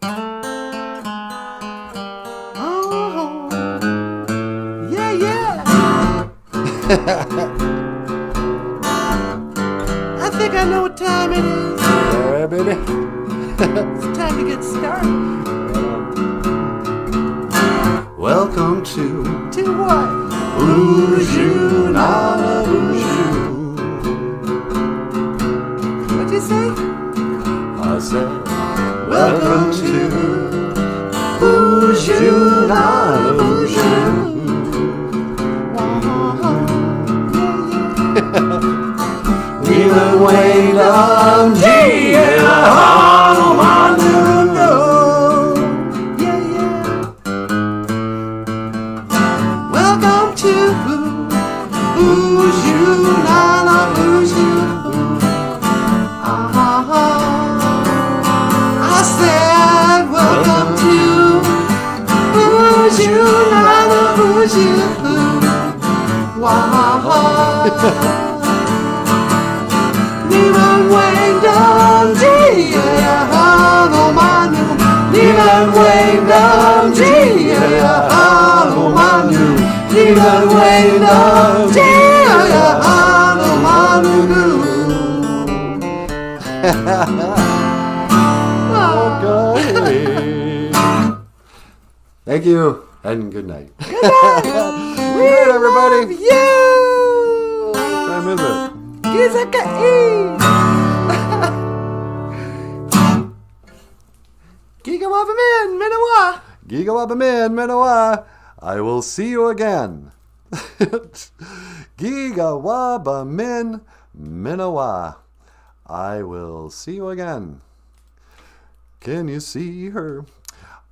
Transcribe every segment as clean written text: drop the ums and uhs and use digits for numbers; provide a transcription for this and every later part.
Oh, yeah, yeah. I think I know what time it is. All right, baby. It's time to get started. Welcome to what? BOOZHOO NANABOOZHOO. What'd you say? I said, welcome to BOOZHOO NANABOOZHOO. We've waiting on Welcome to BOOZHOO NANABOOZHOO. I said, welcome to BOOZHOO NANABOOZHOO. Niemand waiting on Niemand waiting on Niemand waiting Okay. Thank you, and good night. Good night. Good night, everybody. You. What time is it? Gigawabamin, Minawa. Gigawabamin, Manawa. I will see you again. Gigawabamin, Manawa. I will see you again. Can you see her?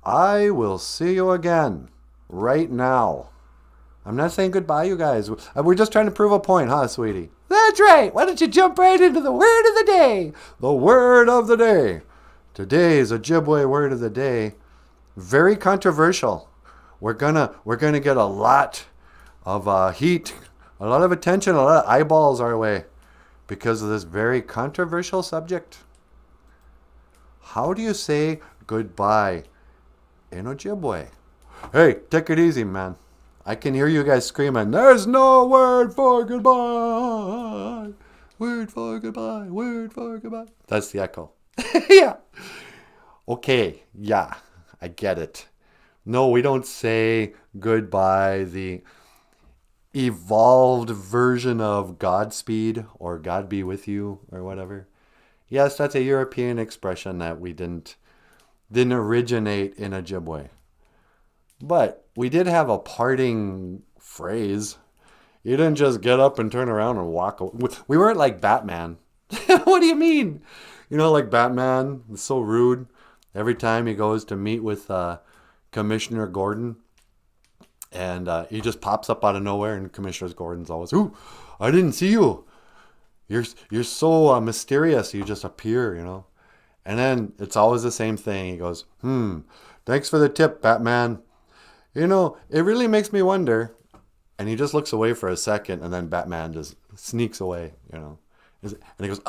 I will see you again. Right now. I'm not saying goodbye, you guys. We're just trying to prove a point, huh, sweetie? That's right. Why don't you jump right into the word of the day? The word of the day. Today's Ojibwe word of the day. Very controversial. We're gonna get a lot of heat, a lot of attention, a lot of eyeballs our way because of this very controversial subject. How do you say goodbye in Ojibwe? Hey, take it easy, man. I can hear you guys screaming, there's no word for goodbye. Word for goodbye. Word for goodbye. That's the echo. Yeah. Okay, yeah, I get it. No, we don't say goodbye, the evolved version of Godspeed or God be with you or whatever. Yes, that's a European expression that we didn't originate in Ojibwe. But we did have a parting phrase. You didn't just get up and turn around and walk away. We weren't like Batman. What do you mean? You know, like Batman is so rude. Every time he goes to meet with Commissioner Gordon, and he just pops up out of nowhere, and Commissioner Gordon's always, "Ooh, I didn't see you. You're so mysterious. You just appear, you know." And then it's always the same thing. He goes, "Thanks for the tip, Batman. You know, it really makes me wonder." And he just looks away for a second, and then Batman just sneaks away, you know. And he goes,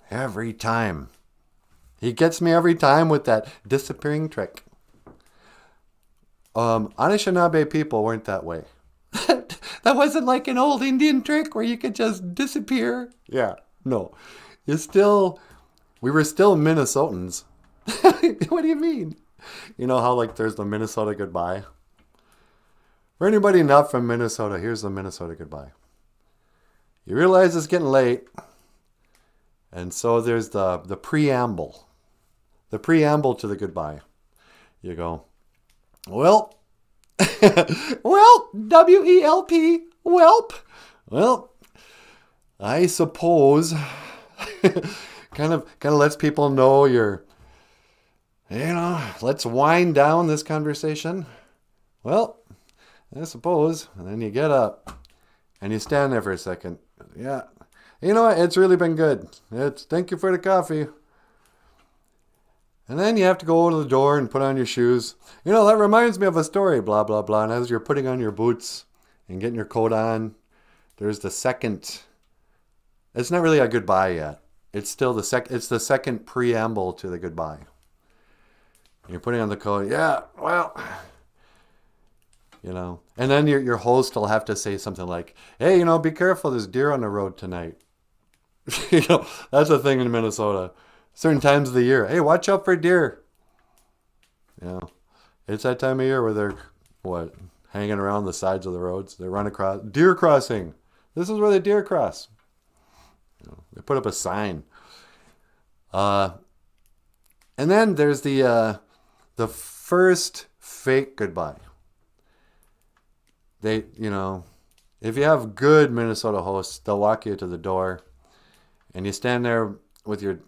every time. He gets me every time with that disappearing trick. Anishinaabe people weren't that way. That wasn't like an old Indian trick where you could just disappear. Yeah, no. We were still Minnesotans. What do you mean? You know how like there's the Minnesota goodbye? For anybody not from Minnesota, here's the Minnesota goodbye. You realize it's getting late. And so there's the preamble. The preamble to the goodbye. You go, well, well, W-E-L-P, whelp. Well, I suppose kind of lets people know let's wind down this conversation. Well, I suppose. And then you get up and you stand there for a second. Yeah. You know what? It's really been good. Thank you for the coffee. And then you have to go to the door and put on your shoes. You know, that reminds me of a story, blah, blah, blah. And as you're putting on your boots and getting your coat on, there's the second. It's not really a goodbye yet. It's still it's the second preamble to the goodbye. And you're putting on the coat. Yeah, well, And then your host will have to say something like, hey, be careful. There's deer on the road tonight. That's a thing in Minnesota. Certain times of the year. Hey, watch out for deer. It's that time of year where they're, hanging around the sides of the roads. They run across. Deer crossing. This is where the deer cross. They put up a sign. And then there's the first fake goodbye. They, if you have good Minnesota hosts, they'll walk you to the door and you stand there with your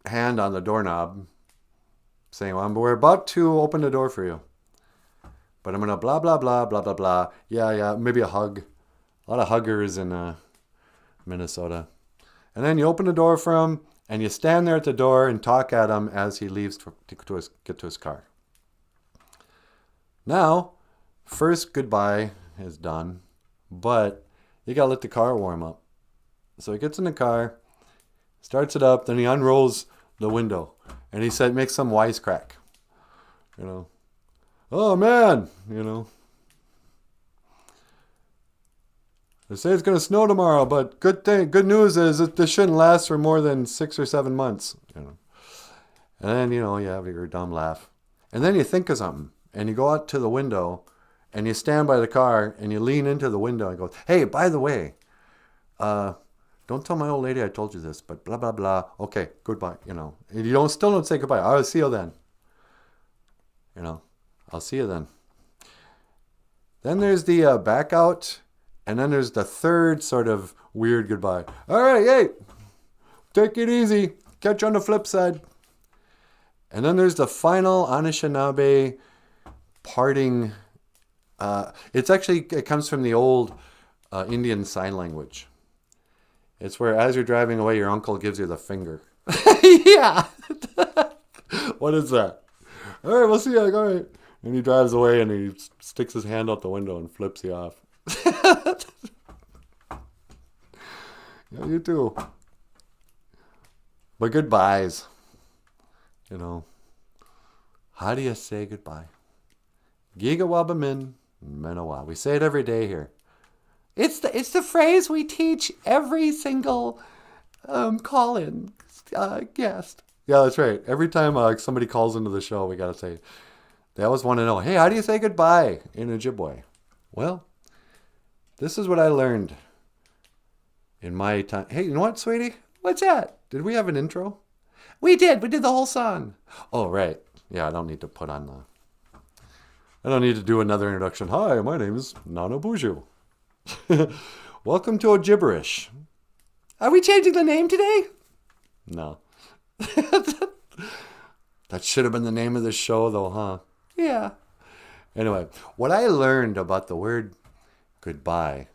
hand on the doorknob saying, well, we're about to open the door for you. But I'm going to blah, blah, blah, blah, blah, blah. Yeah, maybe a hug. A lot of huggers in Minnesota. And then you open the door for him and you stand there at the door and talk at him as he leaves to get to his car. Now, first goodbye is done, but you got to let the car warm up. So he gets in the car, starts it up, then he unrolls the window and he makes some wisecrack. Oh man, They say it's going to snow tomorrow, but good news is that this shouldn't last for more than 6 or 7 months. And then, you have your dumb laugh. And then you think of something, and you go out to the window, and you stand by the car, and you lean into the window and go, hey, by the way, don't tell my old lady I told you this, but blah, blah, blah. Okay, goodbye, And you still don't say goodbye. I'll see you then. I'll see you then. Then there's the back out. And then there's the third sort of weird goodbye. All right, hey, take it easy. Catch you on the flip side. And then there's the final Anishinaabe parting. It comes from the old Indian sign language. It's where as you're driving away, your uncle gives you the finger. Yeah. What is that? All right, we'll see you. All right. And he drives away and he sticks his hand out the window and flips you off. Yeah, you too. But goodbyes. How do you say goodbye? Gigawabamin Menawa. We say it every day here. It's the phrase we teach every single call-in guest. Yeah, that's right. Every time somebody calls into the show, we got to say, they always want to know, hey, how do you say goodbye in Ojibwe? Well, this is what I learned in my time. Hey, you know what, sweetie? What's that? Did we have an intro? We did. We did the whole song. Oh, right. Yeah, I don't need to I don't need to do another introduction. Hi, my name is NanaBOOZHOO. Welcome to OJIBERISH. Are we changing the name today? No. That should have been the name of the show, though, huh? Yeah. Anyway, what I learned about the word goodbye,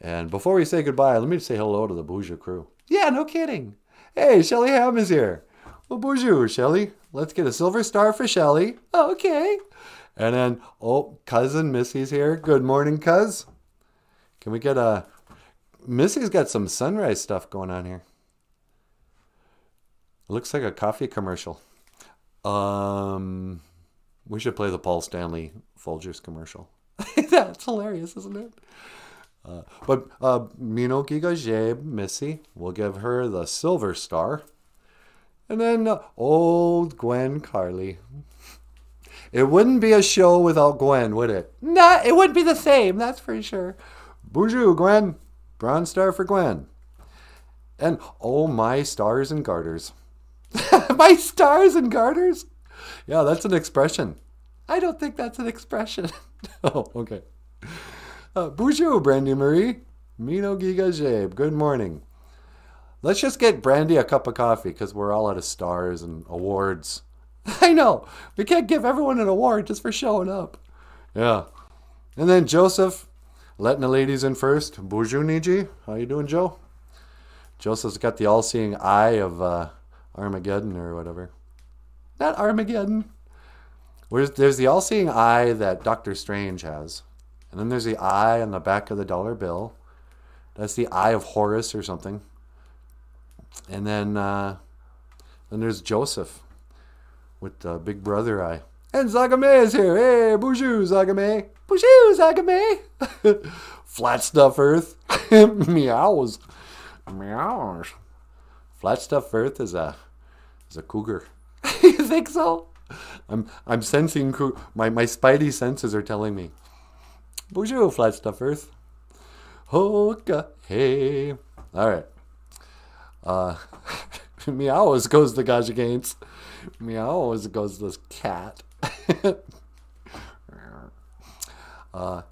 and before we say goodbye, let me say hello to the BOOZHOO crew. Yeah, no kidding. Hey, Shelly Ham is here. Well, BOOZHOO, Shelly. Let's get a silver star for Shelly. Okay. And then, cousin Missy's here. Good morning, cuz. Can we get Missy's got some sunrise stuff going on here. Looks like a coffee commercial. We should play the Paul Stanley Folgers commercial. That's hilarious, isn't it? But Mino Giga Jeb, Missy, we'll give her the silver star. And then old Gwen Carly. It wouldn't be a show without Gwen, would it? Nah, it wouldn't be the same, that's for sure. BOOZHOO, Gwen. Bronze star for Gwen. And my stars and garters. My stars and garters? Yeah, that's an expression. I don't think that's an expression. Oh, okay. BOOZHOO, Brandy Marie. Mino Giga Jabe. Good morning. Let's just get Brandy a cup of coffee because we're all out of stars and awards. I know. We can't give everyone an award just for showing up. Yeah. And then Joseph, letting the ladies in first. BOOZHOO Niji. How you doing, Joe? Joseph's got the all-seeing eye of Armageddon or whatever. Not Armageddon. There's the all-seeing eye that Doctor Strange has. And then there's the eye on the back of the dollar bill. That's the eye of Horus or something. And then there's Joseph with the big brother eye. And Zagame is here. Hey, bonjour, Zagame. Bonjour, Zagame. Flat stuff Earth. Meows. Meows. Flat stuff Earth is a cougar. You think so? I'm sensing my spidey senses are telling me. Bonjour, flat stuff Earth. Hoka hey. All right. Meows goes the Gajagaints. Meows goes this cat.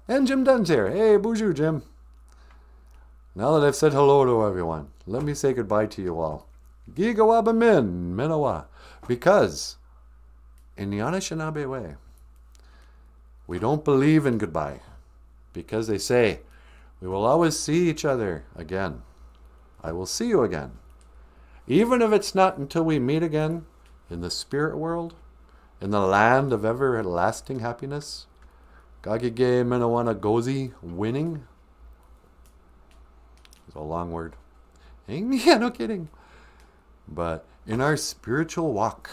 And Jim Dunn's here. Hey, bonjour, Jim. Now that I've said hello to everyone, let me say goodbye to you all. Gigawaba min, Minawa. Because in the Anishinaabe way, we don't believe in goodbye. Because they say, we will always see each other again. I will see you again. Even if it's not until we meet again in the spirit world, in the land of everlasting happiness. Gagige Menawana Gozi, winning. It's a long word. Yeah, no kidding. But in our spiritual walk,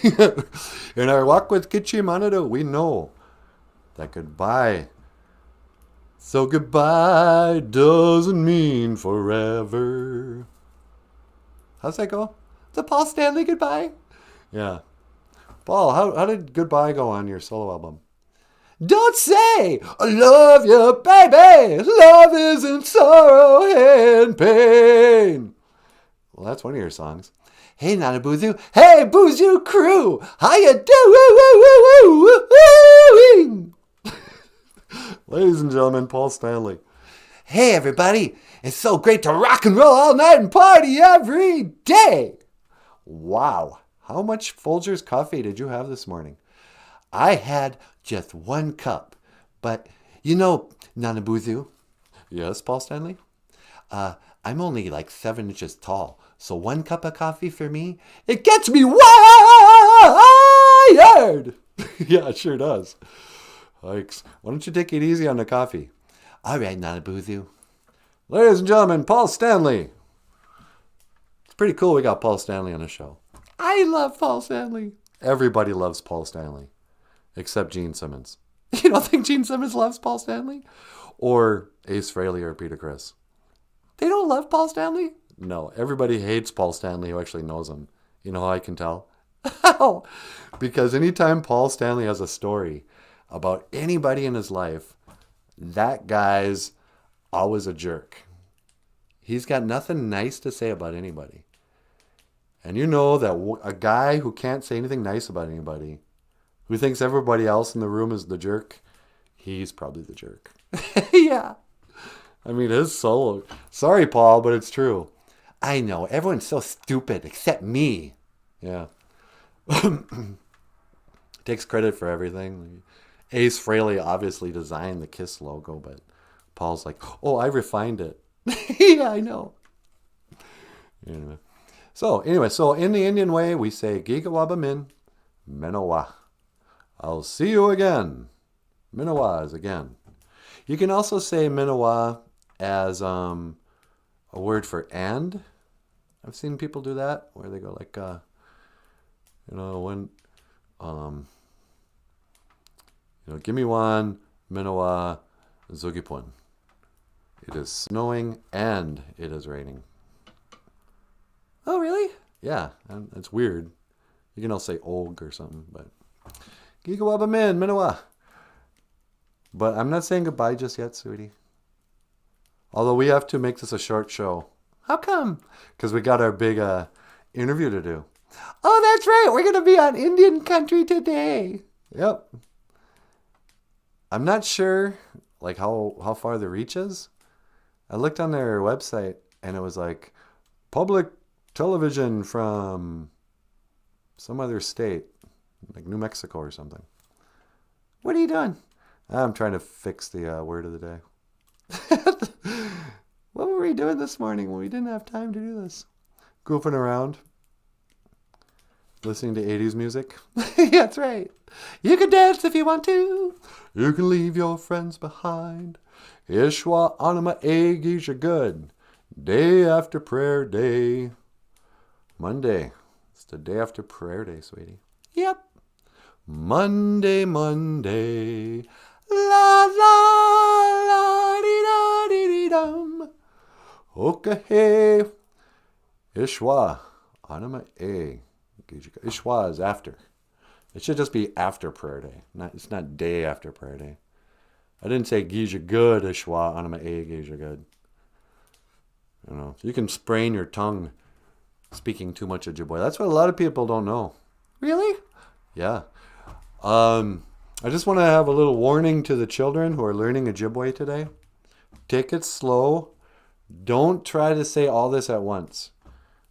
in our walk with Kichi Manado, we know that goodbye. So goodbye doesn't mean forever. How's that go? The Paul Stanley goodbye? Yeah. Paul, how did goodbye go on your solo album? Don't say, I love you, baby. Love isn't sorrow and pain. Well, that's one of your songs. Hey, Nanaboozhoo. Hey, BOOZHOO crew. How you doing? Ladies and gentlemen, Paul Stanley. Hey, everybody. It's so great to rock and roll all night and party every day. Wow. How much Folgers coffee did you have this morning? I had just 1 cup. But, you know, Nanaboozhoo. Yes, Paul Stanley? I'm only like 7 inches tall. So 1 cup of coffee for me, it gets me wired. Yeah, it sure does. Yikes. Why don't you take it easy on the coffee? All right, Nanaboozhoo. Ladies and gentlemen, Paul Stanley. It's pretty cool we got Paul Stanley on the show. I love Paul Stanley. Everybody loves Paul Stanley, except Gene Simmons. You don't think Gene Simmons loves Paul Stanley? Or Ace Frehley or Peter Criss. They don't love Paul Stanley? No, everybody hates Paul Stanley who actually knows him. You know how I can tell? How? Because anytime Paul Stanley has a story about anybody in his life, that guy's always a jerk. He's got nothing nice to say about anybody. And you know that a guy who can't say anything nice about anybody, who thinks everybody else in the room is the jerk, he's probably the jerk. Yeah. I mean, his solo. Sorry, Paul, but it's true. I know. Everyone's so stupid except me. Yeah. Takes credit for everything. Ace Frehley obviously designed the KISS logo, but Paul's like, oh, I refined it. Yeah, I know. Anyway, so in the Indian way, we say Gigawaba min, Menowa. I'll see you again. Menowa is again. You can also say Menowa as a word for and. I've seen people do that, where they go like, when, give me one, Menowa, Zugipun. It is snowing and it is raining. Oh, really? Yeah, and it's weird. You can also say Og or something, but Gigawaba min, Menowa. But I'm not saying goodbye just yet, sweetie. Although we have to make this a short show. How come? Because we got our big interview to do. Oh, that's right. We're going to be on Indian country today. Yep. I'm not sure like how far the reach is. I looked on their website and it was like public television from some other state, like New Mexico or something. What are you doing? I'm trying to fix the word of the day. What were we doing this morning when we didn't have time to do this? Goofing around. Listening to 80s music. Yeah, that's right. You can dance if you want to. You can leave your friends behind. Ishwa anima egisha good. Day after prayer day. Monday. It's the day after prayer day, sweetie. Yep. Monday, Monday. La la la dee da dee dee dum. Okay. Ishwa. Anima A. Ishwa is after. It should just be after prayer day. It's not day after prayer day. I didn't say Gija good, Ishwa, Anima A, Gija good. You know, you can sprain your tongue speaking too much Ojibwe. That's what a lot of people don't know. Really? Yeah. I just want to have a little warning to the children who are learning Ojibwe today. Take it slow. Don't try to say all this at once.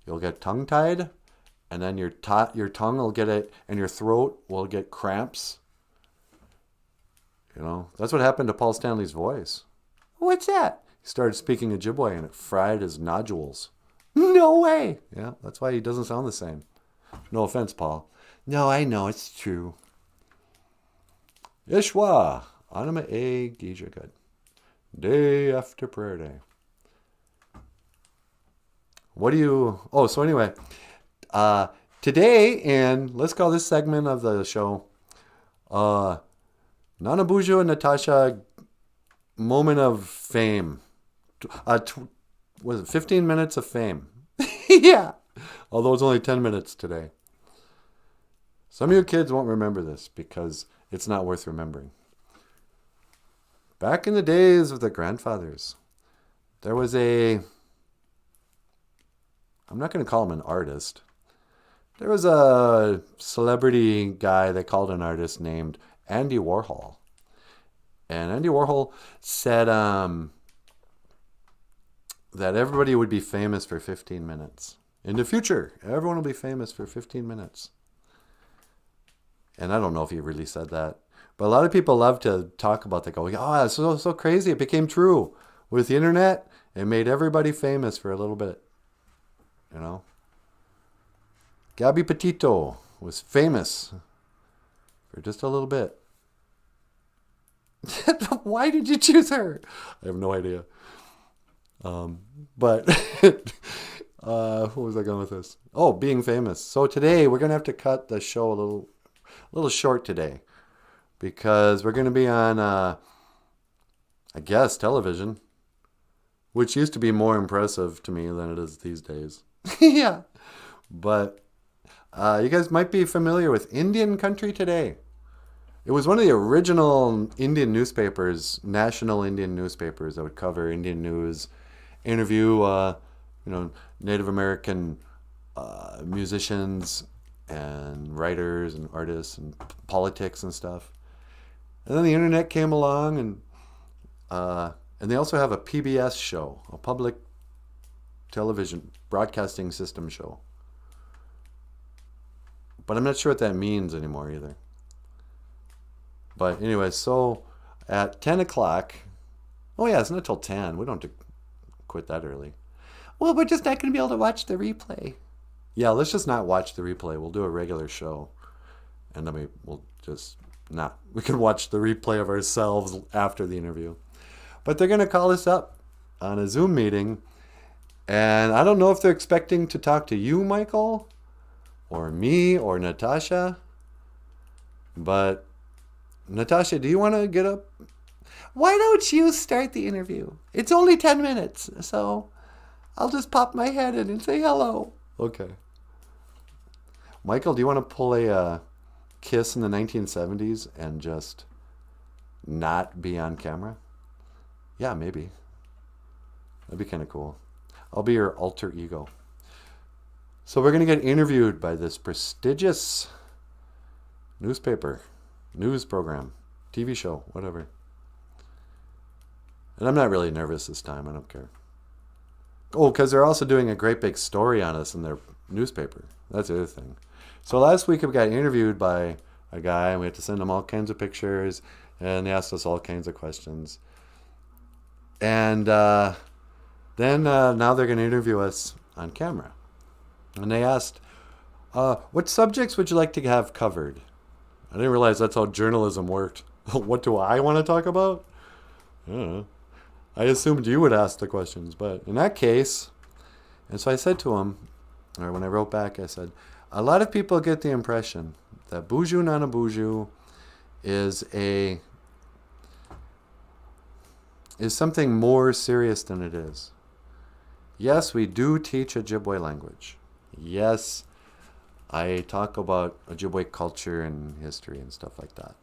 You'll get tongue-tied, and then your tongue will get it, and your throat will get cramps. You know, that's what happened to Paul Stanley's voice. What's that? He started speaking Ojibwe, and it fried his nodules. No way. Yeah, that's why he doesn't sound the same. No offense, Paul. No, I know, it's true. Ishwa, Anima A, Gija good. Day after prayer day. So anyway, today, and let's call this segment of the show, NANABOOZHOO and Natasha, moment of fame. Was it 15 minutes of fame? Yeah. Although it's only 10 minutes today. Some of you kids won't remember this because it's not worth remembering. Back in the days of the grandfathers, there was I'm not going to call him an artist. There was a celebrity guy they called an artist named Andy Warhol. And Andy Warhol said that everybody would be famous for 15 minutes. In the future, everyone will be famous for 15 minutes. And I don't know if he really said that. But a lot of people love to talk about that. Go, oh, it's so crazy. It became true. With the internet, it made everybody famous for a little bit. You know? Gabby Petito was famous for just a little bit. Why did you choose her? I have no idea. But what was I going with this? Oh, being famous. So today we're gonna have to cut the show a little short today because we're gonna be on, I guess, television, which used to be more impressive to me than it is these days. Yeah. But you guys might be familiar with Indian Country Today. It was one of the original Indian newspapers, national Indian newspapers that would cover Indian news, interview, Native American musicians and writers and artists and politics and stuff. And then the internet came along, and they also have a PBS show, a public television broadcasting system show. But I'm not sure what that means anymore either. But anyway, so at 10 o'clock, oh yeah, it's not till 10. We don't have to quit that early. Well, we're just not going to be able to watch the replay. Yeah, let's just not watch the replay. We'll do a regular show. And then we'll just not. We can watch the replay of ourselves after the interview. But they're going to call us up on a Zoom meeting. And I don't know if they're expecting to talk to you, Michael, or me, or Natasha. But Natasha, do you want to get up? Why don't you start the interview? It's only 10 minutes, so I'll just pop my head in and say hello. Okay. Michael, do you want to pull a Kiss in the 1970s and just not be on camera? Yeah, maybe. That'd be kind of cool. I'll be your alter ego. So we're going to get interviewed by this prestigious newspaper, news program, TV show, whatever. And I'm not really nervous this time. I don't care. Oh, because they're also doing a great big story on us in their newspaper. That's the other thing. So last week we got interviewed by a guy, and we had to send him all kinds of pictures, and they asked us all kinds of questions. And then now they're going to interview us on camera. And they asked, what subjects would you like to have covered? I didn't realize that's how journalism worked. What do I want to talk about? I don't know. I assumed you would ask the questions, but in that case, and so I said to him, or when I wrote back, I said, a lot of people get the impression that BOOZHOO NANABOOZHOO is something more serious than it is. Yes, we do teach Ojibwe language. Yes, I talk about Ojibwe culture and history and stuff like that.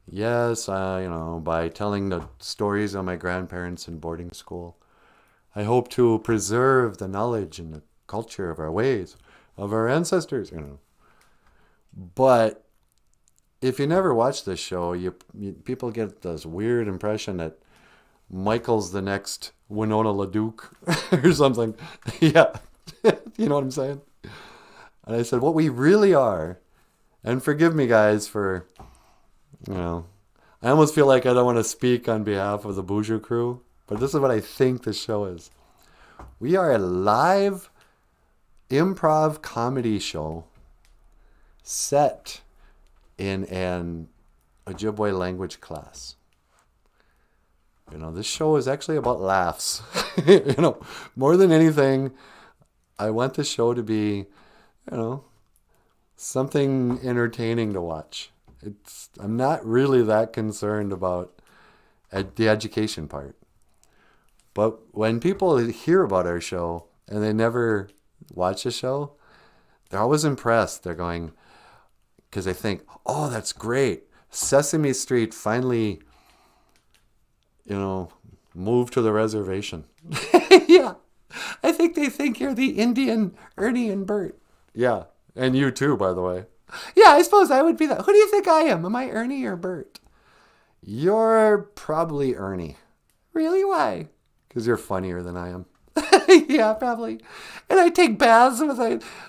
Yes, by telling the stories of my grandparents in boarding school, I hope to preserve the knowledge and the culture of our ways, of our ancestors, But if you never watch this show, people get this weird impression that Michael's the next Winona LaDuke or something. Yeah, you know what I'm saying? And I said, what we really are, and forgive me guys for, I almost feel like I don't want to speak on behalf of the BOOZHOO crew, but this is what I think the show is. We are a live improv comedy show set in an Ojibwe language class. This show is actually about laughs. More than anything, I want the show to be, something entertaining to watch. I'm not really that concerned about the education part. But when people hear about our show and they never watch the show, they're always impressed. They're going, because they think, oh, that's great. Sesame Street finally, moved to the reservation. Yeah. I think they think you're the Indian Ernie and Bert. Yeah. And you too, by the way. Yeah, I suppose I would be that. Who do you think I am? Am I Ernie or Bert? You're probably Ernie. Really? Why? Because you're funnier than I am. Yeah, probably. And I take baths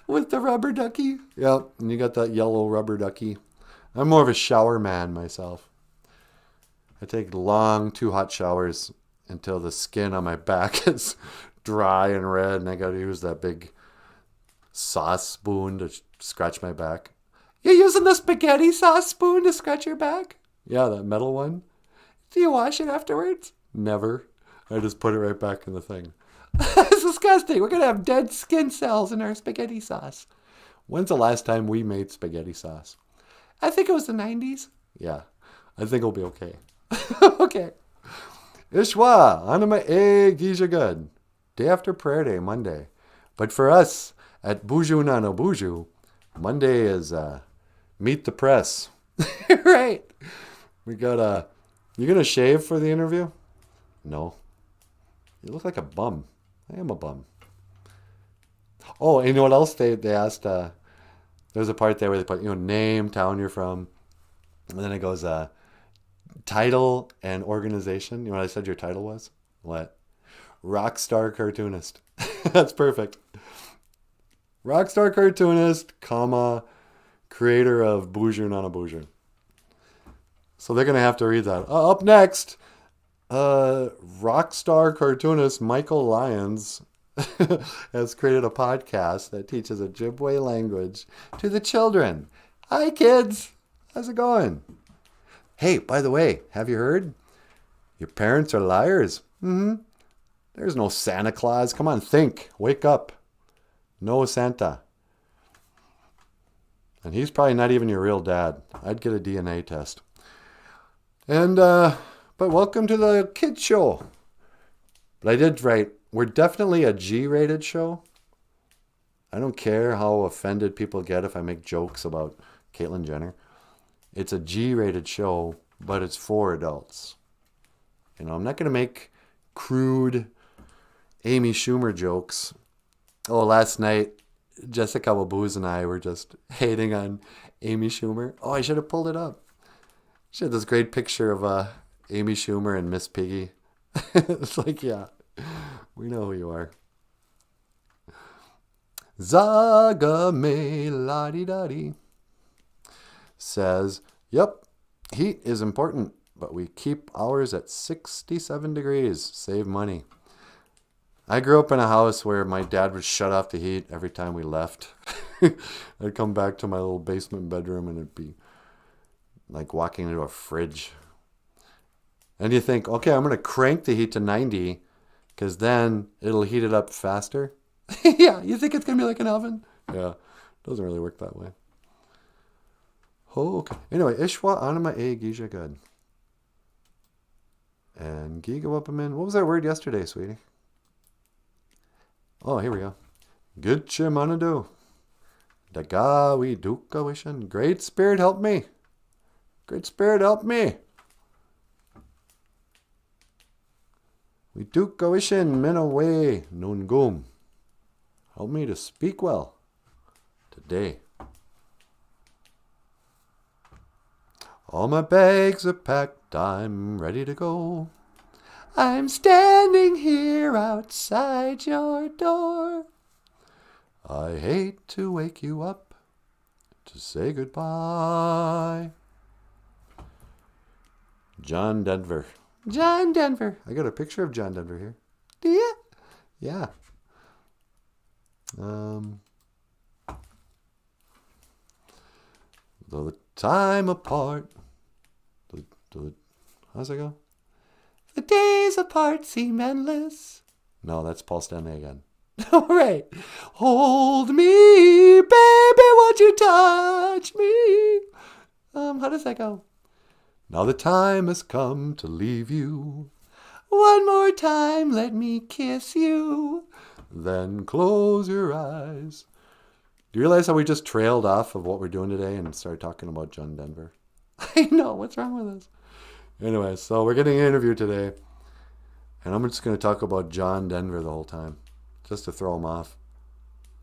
with the rubber ducky. Yep, and you got that yellow rubber ducky. I'm more of a shower man myself. I take long, too hot showers until the skin on my back is dry and red, and I got to use that big sauce spoon to scratch my back. You're using the spaghetti sauce spoon to scratch your back? Yeah, that metal one. Do you wash it afterwards? Never. I just put it right back in the thing. It's disgusting. We're going to have dead skin cells in our spaghetti sauce. When's the last time we made spaghetti sauce? I think it was the 90s. Yeah, I think it'll be okay. Okay. Ishwa, anima e gija good. Day after prayer day, Monday. But for us at BOOZHOO NANABOOZHOO, Monday is meet the press. Right. We got you gonna shave for the interview? No. You look like a bum. I am a bum. Oh, and you know what else they asked? There's a part there where they put, name, town you're from. And then it goes, title and organization. You know what I said your title was? What? Rockstar cartoonist. That's perfect. Rockstar cartoonist, creator of BOOZHOO NANABOOZHOO. So they're going to have to read that. Up next, rockstar cartoonist Michael Lyons has created a podcast that teaches Ojibwe language to the children. Hi, kids. How's it going? Hey, by the way, have you heard? Your parents are liars. Mm-hmm. There's no Santa Claus. Come on, think. Wake up. No Santa. And he's probably not even your real dad. I'd get a DNA test. And, but welcome to the kids show. But I did write, we're definitely a G-rated show. I don't care how offended people get if I make jokes about Caitlyn Jenner. It's a G-rated show, but it's for adults. I'm not going to make crude Amy Schumer jokes. Oh, last night, Jessica Waboos and I were just hating on Amy Schumer. Oh, I should have pulled it up. She had this great picture of Amy Schumer and Miss Piggy. It's like, yeah, we know who you are. Zaga me la-di-da-di says, yep, heat is important, but we keep ours at 67 degrees. Save money. I grew up in a house where my dad would shut off the heat every time we left. I'd come back to my little basement bedroom and it'd be like walking into a fridge. And you think, okay, I'm going to crank the heat to 90 because then it'll heat it up faster. Yeah, you think it's going to be like an oven? Yeah, it doesn't really work that way. Oh, okay. Anyway, Ishwa Anima E Gija Good. And Giga Wapamin. What was that word yesterday, sweetie? Oh, here we go. Good Chimanadu. Dagawi Duka Wishan. Great Spirit help me. Great Spirit help me. We Duka Wishan Minaway Nungum. Help me to speak well today. All my bags are packed, I'm ready to go. I'm standing here outside your door. I hate to wake you up to say goodbye. John Denver. John Denver. I got a picture of John Denver here. Do you? Yeah. Though the time apart. How's it go? The days apart seem endless. No, that's Paul Stanley again. All right. Hold me, baby, won't you touch me? How does that go? Now the time has come to leave you. One more time, let me kiss you. Then close your eyes. Do you realize how we just trailed off of what we're doing today and started talking about John Denver? I know, what's wrong with us? Anyway, so we're getting an interview today. And I'm just going to talk about John Denver the whole time. Just to throw him off.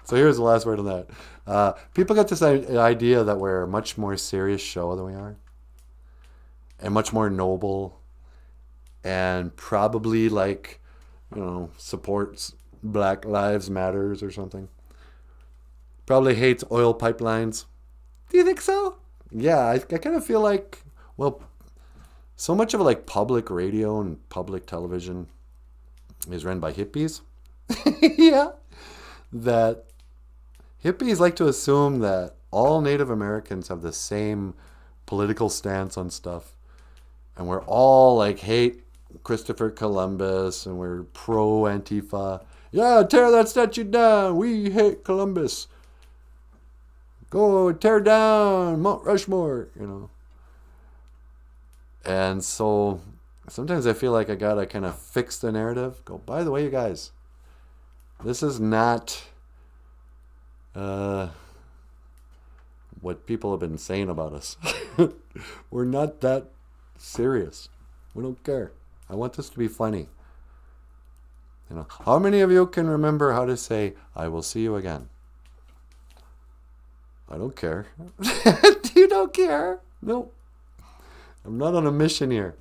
So here's the last word on that. People get this idea that we're a much more serious show than we are. And much more noble. And probably supports Black Lives Matters or something. Probably hates oil pipelines. Do you think so? Yeah, I kind of feel like, so much of public radio and public television is run by hippies. Yeah. That hippies like to assume that all Native Americans have the same political stance on stuff. And we're all hate Christopher Columbus and we're pro-Antifa. Yeah, tear that statue down. We hate Columbus. Go tear down Mount Rushmore, And so sometimes I feel like I gotta kind of fix the narrative. Go, by the way, you guys, this is not what people have been saying about us. We're not that serious. We don't care. I want this to be funny. How many of you can remember how to say, I will see you again? I don't care. You don't care? Nope. I'm not on a mission here.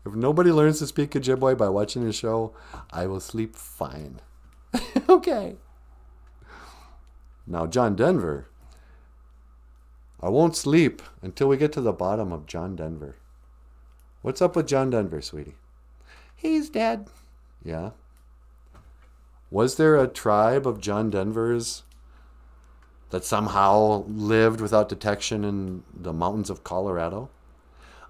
If nobody learns to speak Ojibwe by watching the show, I will sleep fine. Okay. Now, John Denver. I won't sleep until we get to the bottom of John Denver. What's up with John Denver, sweetie? He's dead. Yeah. Was there a tribe of John Denvers that somehow lived without detection in the mountains of Colorado?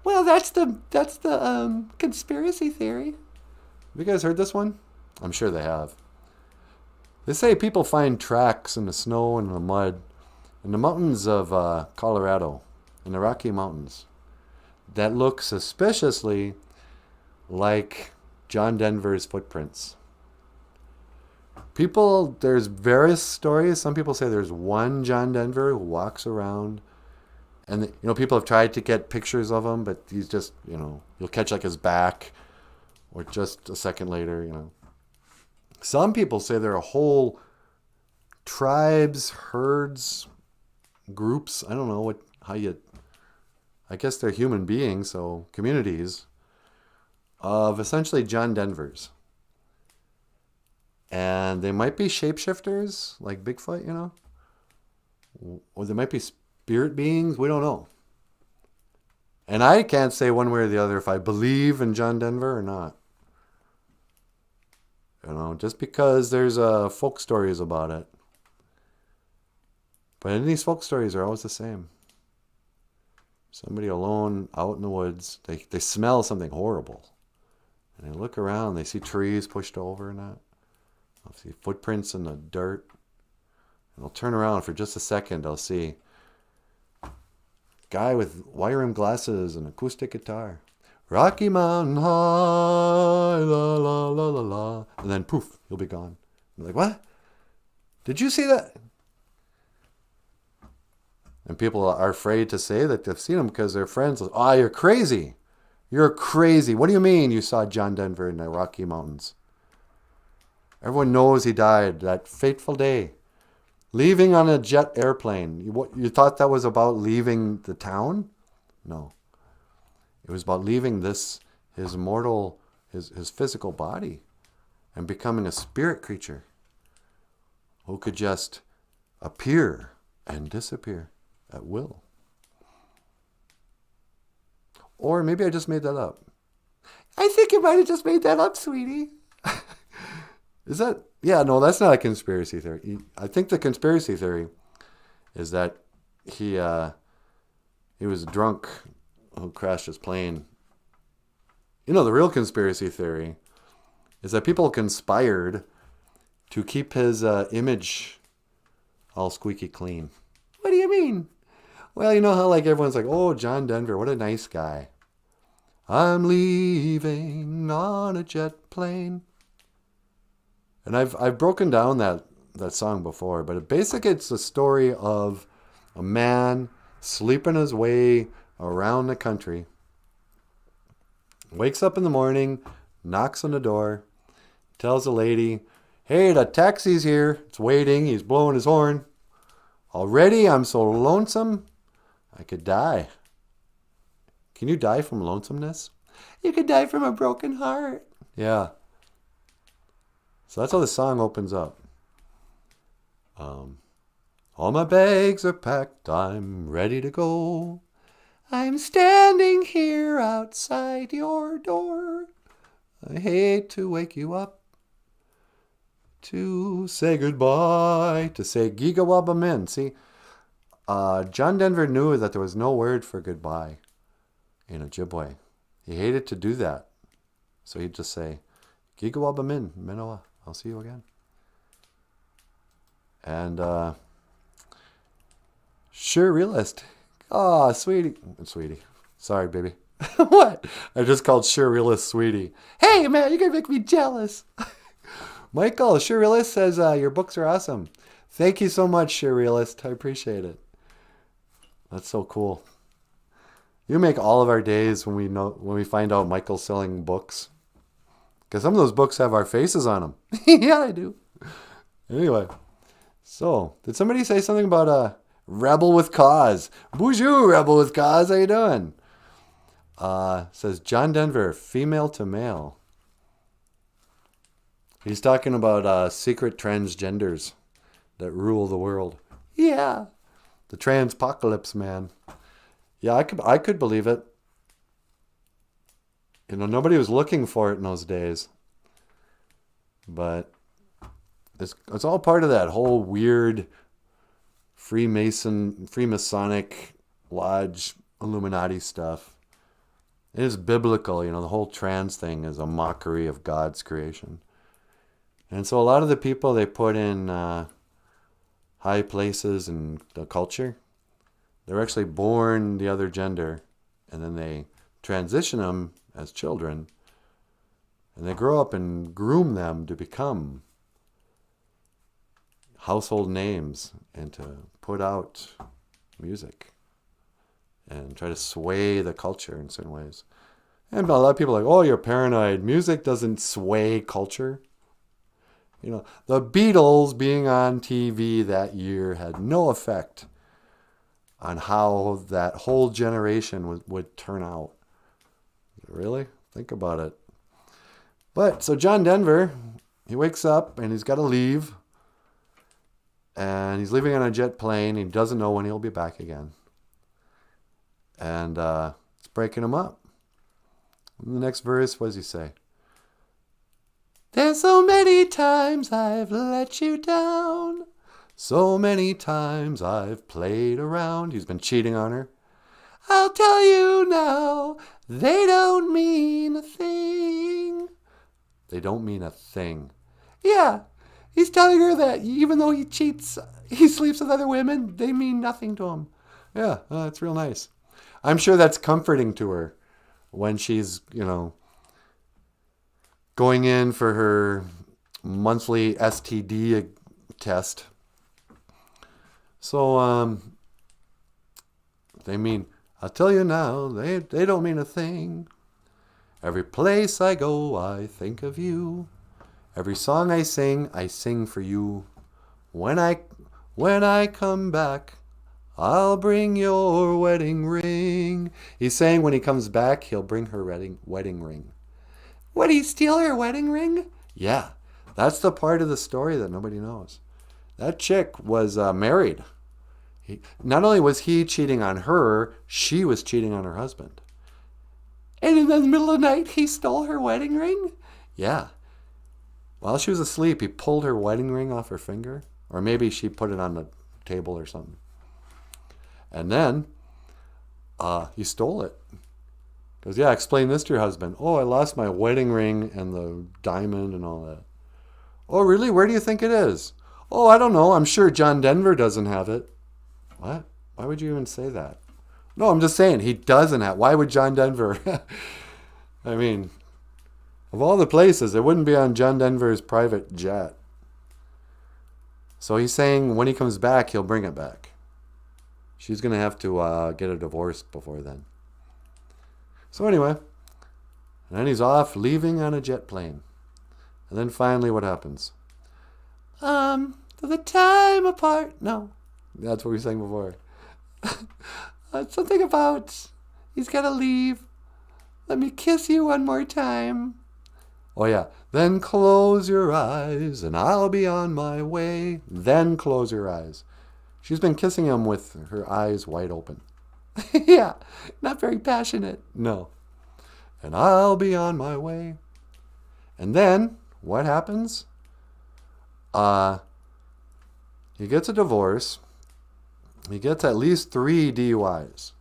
Well, that's the conspiracy theory. Have you guys heard this one? I'm sure they have. They say people find tracks in the snow and the mud in the mountains of Colorado, in the Rocky Mountains, that look suspiciously like John Denver's footprints. There's various stories. Some people say there's one John Denver who walks around. And, people have tried to get pictures of him, but he's just, you'll catch his back or just a second later, Some people say there are whole tribes, herds, groups. I don't know I guess they're human beings, so communities of essentially John Denvers. And they might be shapeshifters, like Bigfoot, Or they might be spirit beings. We don't know. And I can't say one way or the other if I believe in John Denver or not. Just because there's folk stories about it. But these folk stories are always the same. Somebody alone out in the woods, they smell something horrible. And they look around, they see trees pushed over and that. They'll see footprints in the dirt. And they'll turn around for just a second. They'll see a guy with wire-rimmed glasses and acoustic guitar. Rocky Mountain High, la la la la la. And then poof, he'll be gone. I'm like, what? Did you see that? And people are afraid to say that they've seen him because their friends are, oh, you're crazy. You're crazy. What do you mean you saw John Denver in the Rocky Mountains? Everyone knows he died that fateful day. Leaving on a jet airplane. You thought that was about leaving the town? No. It was about leaving his mortal, his physical body and becoming a spirit creature who could just appear and disappear at will. Or maybe I just made that up. I think you might have just made that up, sweetie. Is that? Yeah, no, that's not a conspiracy theory. I think the conspiracy theory is that he was drunk who crashed his plane. You know, the real conspiracy theory is that people conspired to keep his image all squeaky clean. What do you mean? Well, you know how like everyone's like, oh, John Denver, what a nice guy. I'm leaving on a jet plane. And I've broken down that song before, but basically it's a story of a man sleeping his way around the country. Wakes up in the morning, knocks on the door, tells the lady, hey, the taxi's here. It's waiting. He's blowing his horn. Already, I'm so lonesome, I could die. Can you die from lonesomeness? You could die from a broken heart. Yeah. So that's how the song opens up. All my bags are packed, I'm ready to go. I'm standing here outside your door. I hate to wake you up to say goodbye, to say Giga Min. See, John Denver knew that there was no word for goodbye in Ojibwe. He hated to do that. So he'd just say, Giga Min, Minoa, I'll see you again. And sure realist. Oh, sweetie. Sorry, baby. What? I just called sure realist sweetie. Hey, man, you're going to make me jealous. Michael, sure realist says your books are awesome. Thank you so much, sure realist. I appreciate it. That's so cool. You make all of our days when we find out Michael's selling books. Because some of those books have our faces on them. Yeah, I do. Anyway, so did somebody say something about a rebel with cause? BOOZHOO, rebel with cause. How you doing? Says John Denver, female to male. He's talking about secret transgenders that rule the world. Yeah. The transpocalypse, man. Yeah, I could believe it. You know, nobody was looking for it in those days. But it's all part of that whole weird Freemasonic lodge Illuminati stuff. It is biblical, you know, the whole trans thing is a mockery of God's creation. And so a lot of the people they put in high places in the culture, they're actually born the other gender, and then they transition them as children, and they grow up and groom them to become household names and to put out music and try to sway the culture in certain ways. And a lot of people are like, oh, you're paranoid. Music doesn't sway culture. You know, the Beatles being on TV that year had no effect on how that whole generation would turn out. Really? Think about it. But, so John Denver, he wakes up and he's got to leave. And he's leaving on a jet plane. He doesn't know when he'll be back again. And it's breaking him up. In the next verse, what does he say? There's so many times I've let you down. So many times I've played around. He's been cheating on her. I'll tell you now, they don't mean a thing. They don't mean a thing. Yeah, he's telling her that even though he cheats, he sleeps with other women, they mean nothing to him. Yeah, that's real nice. I'm sure that's comforting to her when she's, going in for her monthly STD test. So, they mean, I'll tell you now, they don't mean a thing. Every place I go, I think of you. Every song I sing for you. When I come back, I'll bring your wedding ring. He's saying when he comes back, he'll bring her wedding ring. Would he steal her wedding ring? Yeah, that's the part of the story that nobody knows. That chick was married. Not only was he cheating on her, she was cheating on her husband. And in the middle of the night, he stole her wedding ring? Yeah. While she was asleep, he pulled her wedding ring off her finger. Or maybe she put it on the table or something. And then he stole it. Goes, yeah, explain this to your husband. Oh, I lost my wedding ring and the diamond and all that. Oh, really? Where do you think it is? Oh, I don't know. I'm sure John Denver doesn't have it. What? Why would you even say that? No, I'm just saying he doesn't have. Why would John Denver? I mean, of all the places, it wouldn't be on John Denver's private jet. So he's saying when he comes back, he'll bring it back. She's going to have to get a divorce before then. So anyway, and then he's off, leaving on a jet plane. And then finally what happens? The time apart. No. That's what we sang before. Something about he's got to leave. Let me kiss you one more time. Oh yeah. Then close your eyes and I'll be on my way. Then close your eyes. She's been kissing him with her eyes wide open. Yeah, not very passionate. No. And I'll be on my way. And then what happens? He gets a divorce. He gets at least 3 DUIs.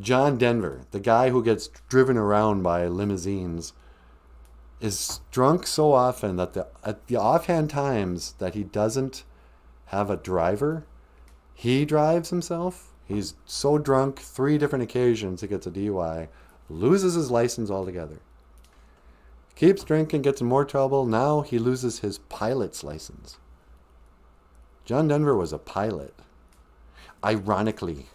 John Denver, the guy who gets driven around by limousines, is drunk so often that at the offhand times that he doesn't have a driver, he drives himself. He's so drunk 3 different occasions he gets a DUI, loses his license altogether. Keeps drinking, gets in more trouble. Now he loses his pilot's license. John Denver was a pilot. Ironically.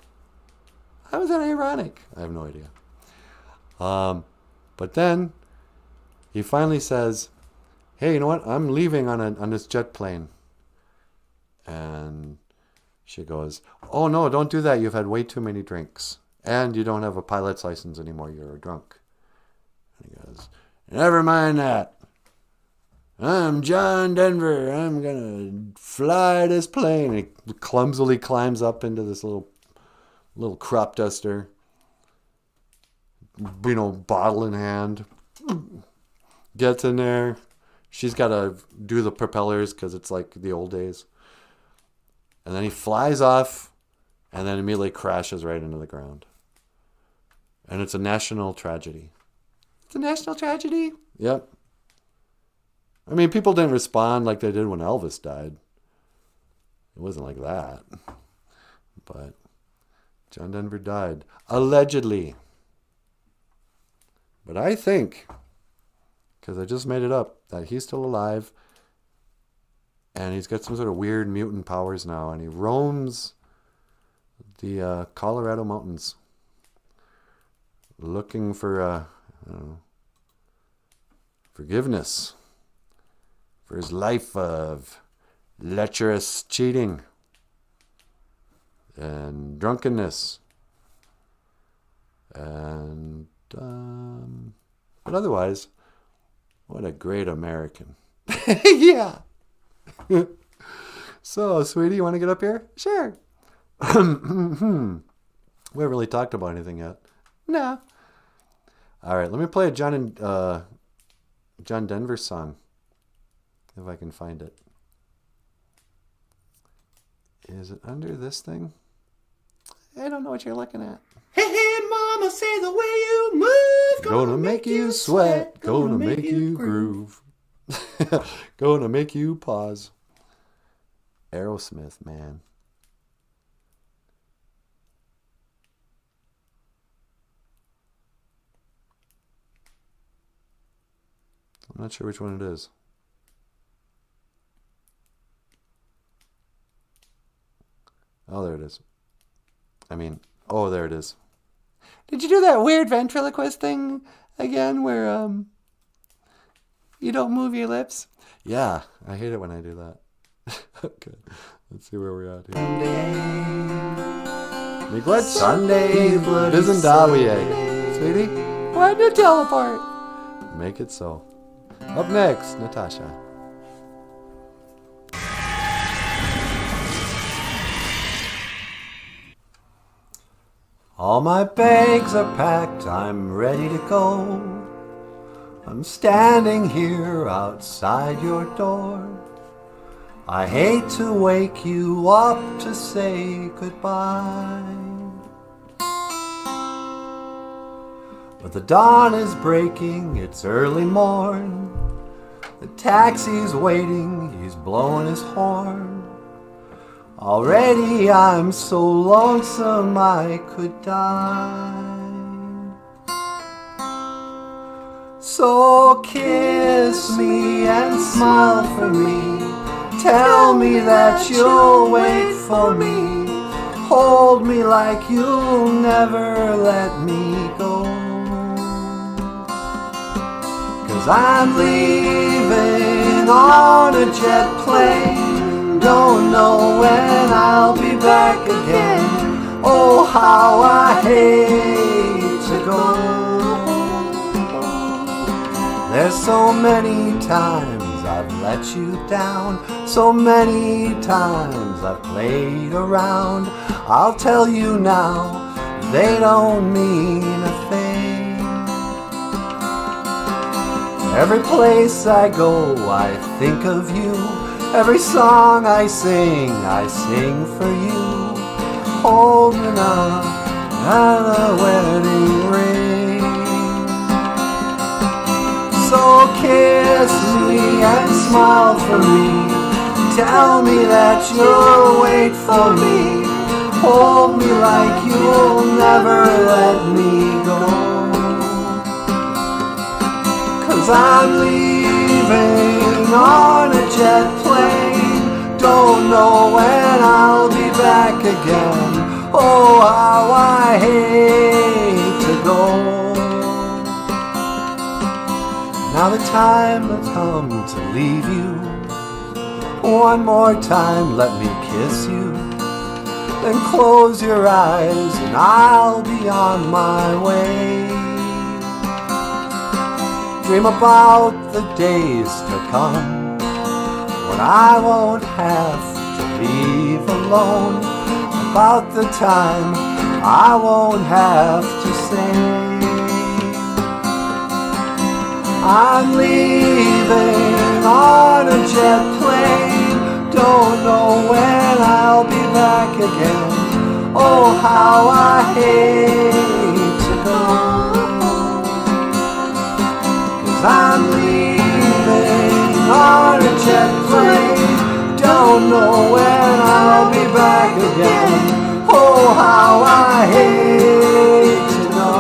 How is that ironic? I have no idea. But then he finally says, hey, you know what? I'm leaving on this jet plane. And she goes, oh, no, don't do that. You've had way too many drinks. And you don't have a pilot's license anymore. You're drunk. And he goes, never mind that. I'm John Denver. I'm going to fly this plane. And he clumsily climbs up into this little crop duster. Bottle in hand. Gets in there. She's got to do the propellers because it's like the old days. And then he flies off and then immediately crashes right into the ground. And it's a national tragedy. It's a national tragedy? Yep. I mean, people didn't respond like they did when Elvis died. It wasn't like that. But John Denver died. Allegedly. But I think, because I just made it up, that he's still alive. And he's got some sort of weird mutant powers now. And he roams the Colorado mountains. Looking for forgiveness. For his life of lecherous cheating and drunkenness. And, but otherwise, what a great American. Yeah. So, sweetie, you want to get up here? Sure. We haven't really talked about anything yet. No. All right, let me play a John Denver song. If I can find it. Is it under this thing? I don't know what you're looking at. Hey, hey, mama, say the way you move. Gonna make you sweat. Gonna make you groove. Gonna make you pause. Aerosmith, man. I'm not sure which one it is. Oh, there it is. Oh, there it is. Did you do that weird ventriloquist thing again where you don't move your lips? Yeah, I hate it when I do that. Okay, let's see where we're at here. Miguel Sunday, Bloody Sunday. Sweetie, why'd you teleport? Make it so. Up next, Natasha. All my bags are packed, I'm ready to go. I'm standing here outside your door. I hate to wake you up to say goodbye, but the dawn is breaking, it's early morn. The taxi's waiting, he's blowing his horn. Already I'm so lonesome I could die. So kiss me and smile for me. Tell me that you'll wait for me. Hold me like you'll never let me go. 'Cause I'm leaving on a jet plane. Don't know when I'll be back again. Oh, how I hate to go. There's so many times I've let you down, so many times I've played around. I'll tell you now, they don't mean a thing. Every place I go, I think of you. Every song I sing for you. Hold me now, and a wedding ring. So kiss me and smile for me. Tell me that you'll wait for me. Hold me like you'll never let me go. 'Cause I'm leaving on a jet plane. Don't know when I'll be back again. Oh, how I hate to go. Now the time has come to leave you. One more time, let me kiss you. Then close your eyes and I'll be on my way. Dream about the days to come, when I won't have to leave alone. About the time I won't have to say I'm leaving on a jet plane. Don't know when I'll be back again. Oh, how I hate to go. 'Cause I'm leaving on a jet plane. Don't know when I'll be back again. Oh, how I hate to know.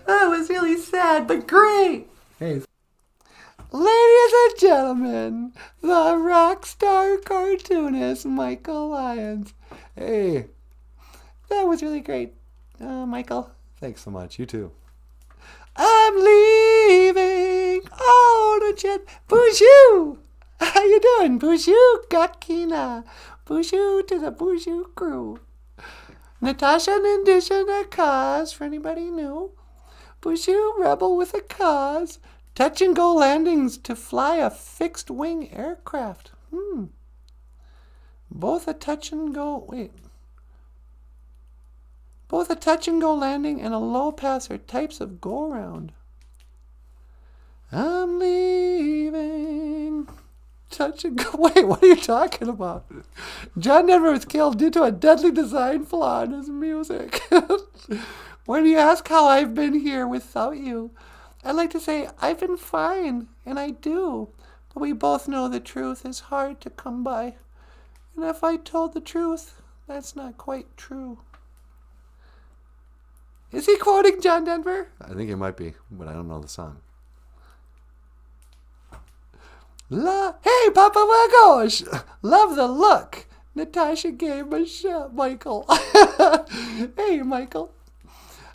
That was really sad, but great. Hey. Ladies and gentlemen, the rock star cartoonist, Michael Lyons. Hey. That was really great, Michael. Thanks so much. You too. I'm leaving on a jet. BOOZHOO! How you doing? BOOZHOO Gakina. BOOZHOO to the BOOZHOO crew. Natasha an indigenous cause, for anybody new. BOOZHOO rebel with a cause. Touch and go landings to fly a fixed wing aircraft. Both a touch and go landing and a low pass are types of go around. I'm leaving touch and go. Wait, what are you talking about? John Denver was killed due to a deadly design flaw in his music. When you ask how I've been here without you, I'd like to say I've been fine, and I do. But we both know the truth is hard to come by. And if I told the truth, that's not quite true. Is he quoting John Denver? I think it might be, but I don't know the song. Hey, Papa Wagosh! Love the look Natasha gave Michael. Hey, Michael.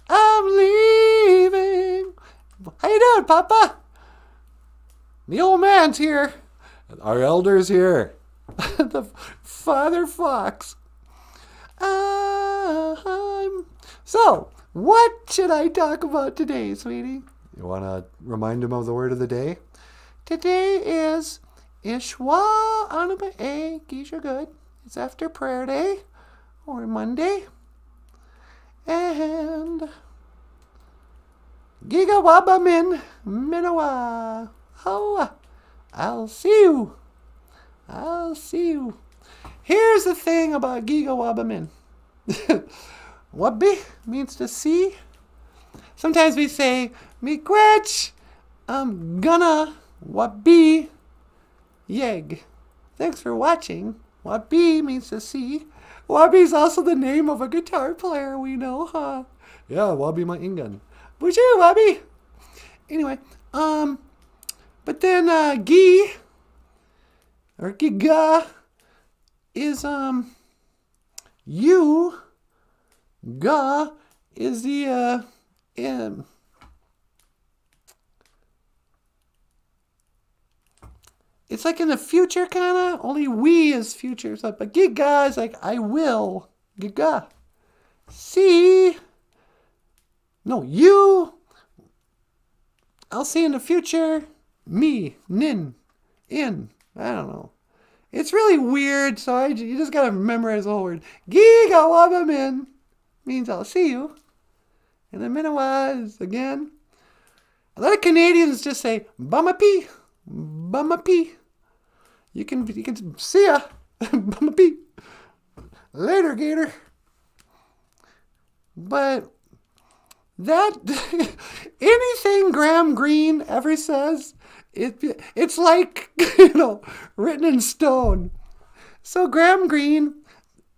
I'm leaving. How you doing, Papa? The old man's here. Our elder's here. The Father Fox. So, what should I talk about today, sweetie? You want to remind him of the word of the day? Today is Ishwa Anabe Gisha Good. It's after prayer day, or Monday. And Giga Waba Min Minawa. Oh, I'll see you. I'll see you. Here's the thing about Giga Waba Min. Wabi means to see. Sometimes we say, Miigwech, I'm gonna wabi yeg. Thanks for watching. Wabi means to see. Wabi is also the name of a guitar player we know, huh? Yeah, Wabi Maingan. BOOZHOO, Wabi. Anyway, but then Gi or Giga is you. Ga is the it's like in the future kinda, only we is future. So, but Giga is like I will. Giga. See. No, you. I'll see in the future. Me. Nin. In. I don't know. It's really weird, so you just gotta memorize the whole word. Giga Waba Min means I'll see you. And then Minawa is again. A lot of Canadians just say Bamapi. Bamapi. You can see ya. Bamapi. Later, Gator. But that anything Graham Greene ever says, it's like, written in stone. So Graham Greene,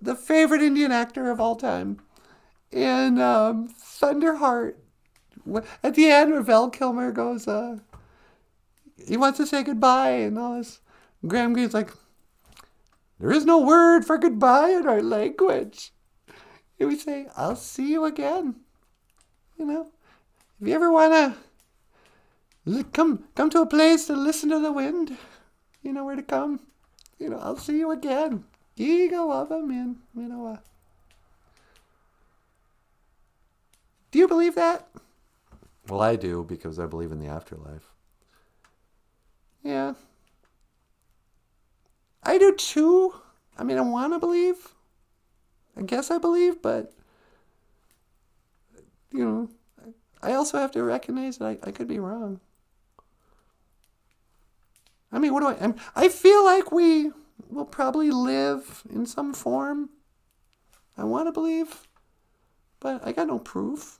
the favorite Indian actor of all time, in Thunderheart, at the end where Val Kilmer goes, he wants to say goodbye and all this, Graham Greene's like, there is no word for goodbye in our language. And we say, I'll see you again. If you ever want to come to a place to listen to the wind, you know where to come. I'll see you again. Giga Waba Min Minawa. Do you believe that? Well, I do, because I believe in the afterlife. Yeah. I do too. I mean, I want to believe. I guess I believe, but, I also have to recognize that I could be wrong. I mean, I feel like we will probably live in some form. I want to believe, but I got no proof.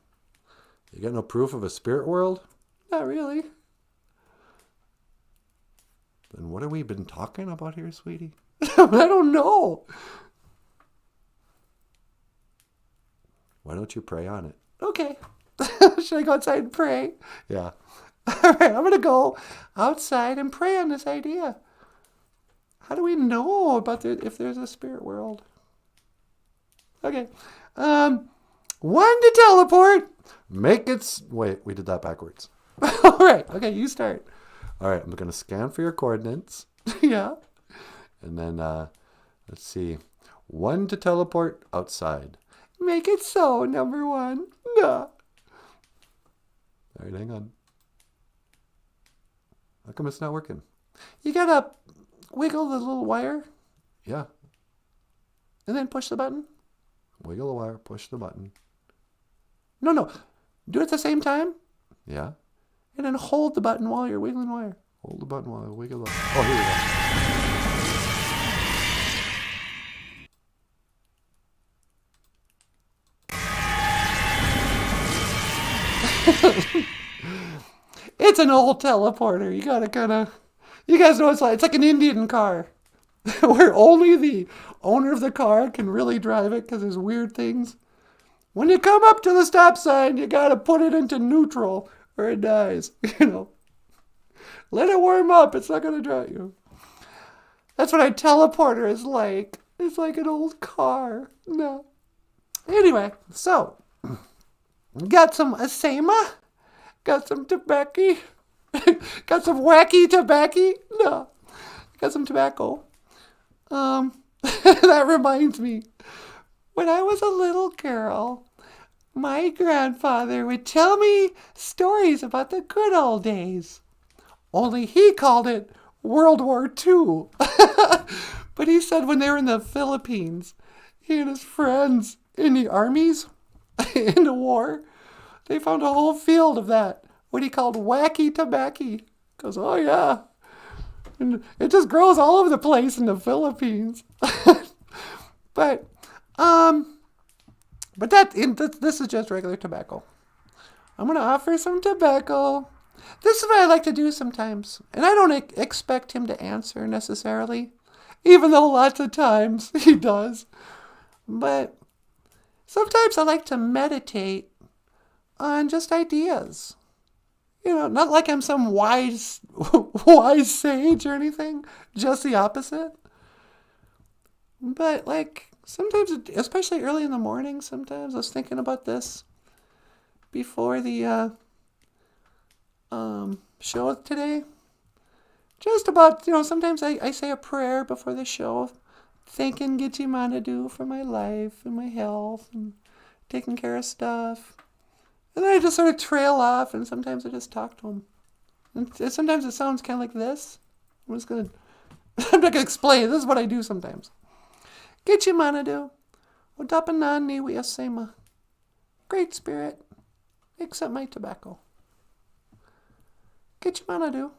You got no proof of a spirit world? Not really. Then what have we been talking about here, sweetie? I don't know. Why don't you pray on it? Okay. Should I go outside and pray? Yeah. All right, I'm going to go outside and pray on this idea. How do we know about if there's a spirit world? Okay. One to teleport. Wait, we did that backwards. All right. Okay, you start. All right, I'm going to scan for your coordinates. Yeah. And then, let's see. 1 to teleport outside. Make it so, number 1. No. All right, hang on. How come it's not working? You got to wiggle the little wire. Yeah. And then push the button. Wiggle the wire, push the button. No. Do it at the same time. Yeah. And then hold the button while you're wiggling the wire. Hold the button while I wiggle the... Oh, here we go. It's an old teleporter. You guys know what it's like. It's like an Indian car where only the owner of the car can really drive it because there's weird things. When you come up to the stop sign, you got to put it into neutral or it dies. Let it warm up. It's not going to drive you. That's what a teleporter is like. It's like an old car. No. Anyway, so got some Asema. Got some tobacco. Got some wacky tobacco. No. Got some tobacco. That reminds me. When I was a little girl, my grandfather would tell me stories about the good old days. Only he called it World War II. But he said when they were in the Philippines, he and his friends in the armies, in the war, they found a whole field of that, what he called wacky tobacco. He goes, oh yeah. And it just grows all over the place in the Philippines. But this is just regular tobacco. I'm going to offer some tobacco. This is what I like to do sometimes. And I don't expect him to answer necessarily, even though lots of times he does. But sometimes I like to meditate on just ideas. Not like I'm some wise sage or anything. Just the opposite. But like sometimes, especially early in the morning, sometimes I was thinking about this before the show today. Just about, sometimes I say a prayer before the show, thanking Gitchimanadu for my life and my health and taking care of stuff. And then I just sort of trail off, and sometimes I just talk to him. And sometimes it sounds kind of like this. I'm not going to explain. This is what I do sometimes. Gitchimanadu, Odapanani Wiasema. Great Spirit, accept my tobacco. Gitchimanadu.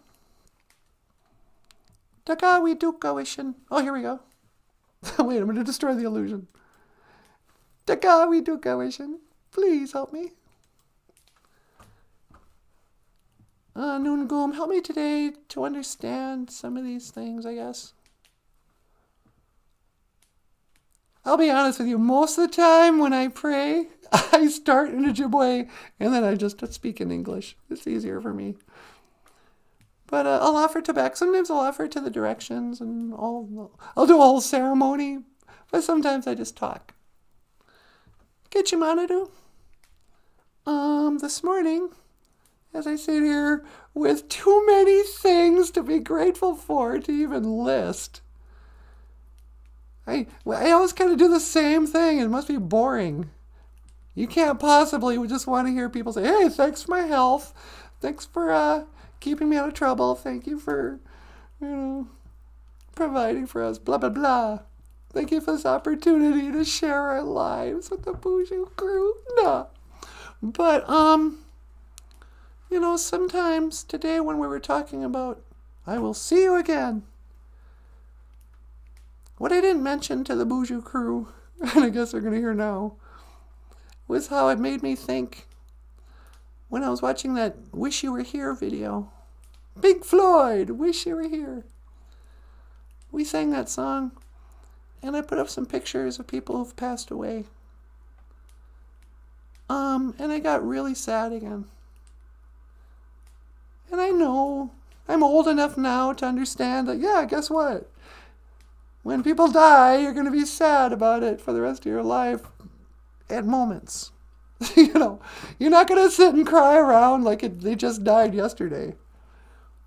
Dagawi Dukawishin. Oh, here we go. Wait, I'm going to destroy the illusion. Dagawi Dukawishin. Please help me. Noongum, help me today to understand some of these things, I guess. I'll be honest with you, most of the time when I pray, I start in Ojibwe and then I just speak in English. It's easier for me. But I'll offer tobacco. Sometimes I'll offer to the directions and I'll do a whole ceremony. But sometimes I just talk. Gitchimanadu. This morning, as I sit here with too many things to be grateful for to even list, I always kind of do the same thing. It must be boring. You can't possibly just want to hear people say, hey, thanks for my health. Thanks for keeping me out of trouble. Thank you for, providing for us. Blah, blah, blah. Thank you for this opportunity to share our lives with the BOOZHOO crew. No. But, sometimes today when we were talking about, I will see you again. What I didn't mention to the BOOZHOO crew, and I guess they're going to hear now, was how it made me think when I was watching that Wish You Were Here video. Pink Floyd, Wish You Were Here. We sang that song, and I put up some pictures of people who've passed away. And I got really sad again. And I know I'm old enough now to understand that, yeah, guess what? When people die, you're going to be sad about it for the rest of your life at moments. You're not going to sit and cry around like they just died yesterday.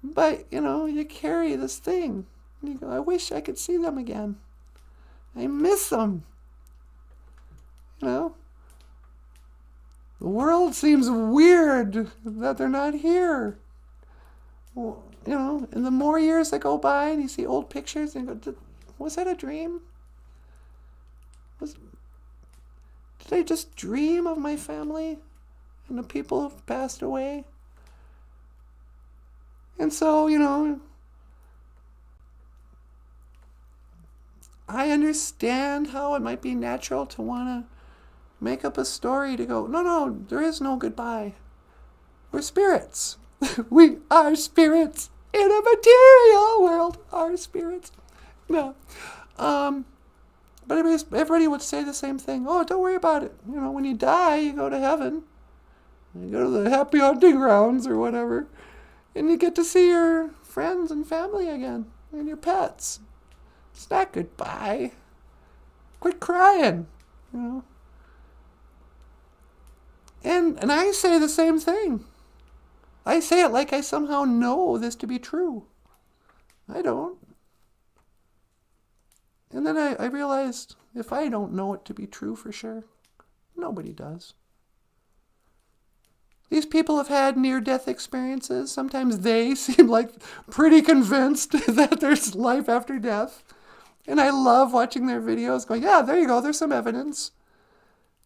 But, you carry this thing. And you go, I wish I could see them again. I miss them. The world seems weird that they're not here. Well, and the more years that go by and you see old pictures and you go, was that a dream? Did I just dream of my family and the people who've passed away? And so, I understand how it might be natural to want to make up a story to go, no, there is no goodbye. We're spirits. We are spirits in a material world. Our spirits. No. But everybody would say the same thing. Oh, don't worry about it. When you die, you go to heaven. You go to the happy hunting grounds or whatever. And you get to see your friends and family again. And your pets. It's not goodbye. Quit crying. And I say the same thing. I say it like I somehow know this to be true. I don't. And then I realized if I don't know it to be true for sure, nobody does. These people have had near-death experiences. Sometimes they seem like pretty convinced that there's life after death. And I love watching their videos going, yeah, there you go, there's some evidence